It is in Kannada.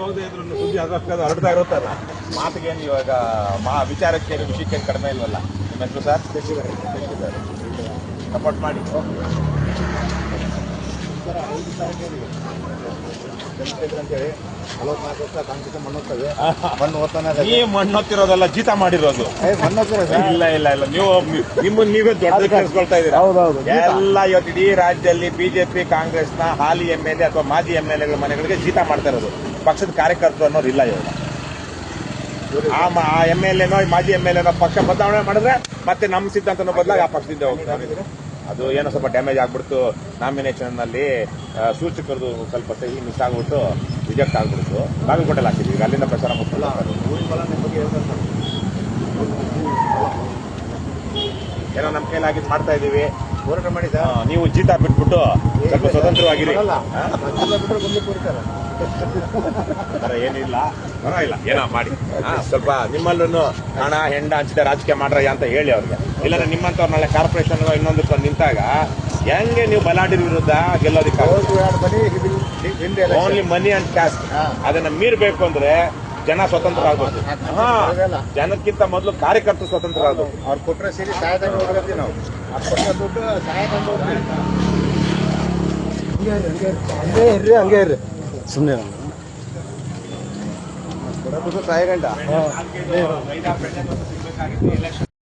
ಹೋಗದೆ ಇದ್ರು ಸುದ್ದಿ ಅದಕ್ಕೆ ಹರಡ್ತಾ ಇರುತ್ತಲ್ಲ ಮಾತಿಗೇನು ಇವಾಗ ವಿಚಾರಕ್ಕೇನು ವಿಷಯಕ್ಕೇನು ಕಡಿಮೆ ಇಲ್ವಲ್ಲ. ನಿಮ್ಮ ಹೆಸರು ಸರ್? ಸರ್ ಸಪೋರ್ಟ್ ಮಾಡಿ. ಮಣ್ಣು ಹೊತ್ತಿರೋದಲ್ಲ, ಜೀತ ಮಾಡಿರೋದು. ಇಲ್ಲ ಇಲ್ಲ ಇಲ್ಲ, ನಿಮ್ಮನ್ನ ನೀವೇ ದೊಡ್ಡ ಕೆಲ್ಸ್ಕೊಳ್ತಾ ಇದ್ದೀರಾ. ಎಲ್ಲ ಇವತ್ತು ಇಡೀ ರಾಜ್ಯದಲ್ಲಿ ಬಿಜೆಪಿ ಕಾಂಗ್ರೆಸ್ನ ಹಾಲಿ MLA ಅಥವಾ ಮಾಜಿ MLAಗಳ ಮನೆಗಳಿಗೆ ಜೀತ ಮಾಡ್ತಾ ಇರೋದು. ಪಕ್ಷದ ಕಾರ್ಯಕರ್ತರು ಅನ್ನೋರು ಇಲ್ಲ ಇವಾಗ. ಆ MLAನೋ ಮಾಜಿ MLAನೋ ಪಕ್ಷ ಬದಲಾವಣೆ ಮಾಡಿದ್ರೆ ಮತ್ತೆ ನಮ್ಮ ಸಿದ್ಧಾಂತನೂ ಬದಲಾಗಿ ಆ ಪಕ್ಷದಿಂದ ಹೋಗ್ತಾರೆ. ಅದು ಏನೋ ಸ್ವಲ್ಪ ಡ್ಯಾಮೇಜ್ ಆಗ್ಬಿಡ್ತು, ನಾಮಿನೇಷನ್ ನಲ್ಲಿ ಸೂಚಕರದು ಸ್ವಲ್ಪ ಸಹಿ ಮಿಸ್ ಆಗ್ಬಿಟ್ಟು ರಿಜೆಕ್ಟ್ ಆಗ್ಬಿಡ್ತು. ಬಾಗಲಕೋಟೆಲ್ಲಿ ಹಾಕಿದ್ವಿ, ಈಗ ಅಲ್ಲಿಂದ ಪ್ರಚಾರ ಮುಗಿಲ್ಲ. ಏನೋ ನಮ್ಮ ಕೈಲಾಗಿದ್ದು ಮಾಡ್ತಾ ಇದೀವಿ, ಹೋರಾಟ ಮಾಡಿ ಸರ್. ನೀವು ಜೀತ ಬಿಟ್ಬಿಟ್ಟು ಸ್ವಲ್ಪ ಸ್ವತಂತ್ರವಾಗಿರಿ. ಏನಿಲ್ಲ, ಪರವಾಗಿಲ್ಲ, ಏನೋ ಮಾಡಿ. ಸ್ವಲ್ಪ ನಿಮ್ಮಲ್ಲೂ ಹಣ ಹೆಂಡ ಹಂಚಿದ ರಾಜಕೀಯ ಮಾಡ್ರಯ್ಯ ಅಂತ ಹೇಳಿ ಅವ್ರಿಗೆ. ಇಲ್ಲಾಂದ್ರೆ ನಿಮ್ಮಂತವ್ರು ನಾಳೆ ಕಾರ್ಪೊರೇಷನ್ ಇನ್ನೊಂದಕ್ಕೆ ನಿಂತಾಗ ಹೆಂಗೆ ನೀವು ಬಲಾಢ್ಯರ ವಿರುದ್ಧ ಗೆಲ್ಲೋದಕ್ಕೆ? Only money and caste. ಅದನ್ನ ಮೀರ್ಬೇಕು ಅಂದ್ರೆ ಜನ ಸ್ವತಂತ್ರ ಆಗ್ಬೇಕು. ಜನಕ್ಕಿಂತ ಮೊದಲು ಕಾರ್ಯಕರ್ತರು ಸ್ವತಂತ್ರ ಆಗ್ಬೇಕು. ಅವ್ರು ಕೊಟ್ಟರೆ ಸರಿ, ಸಹಾಯಧನ ಹೋಗ್ತೀವಿ ನಾವು. ದುಡ್ಡು ಸಹಾಯಧನ ಹಂಗೆ ಇರ್ರಿ ಸುಮ್ಮನೆ ಸಹಾಯಗಂಡ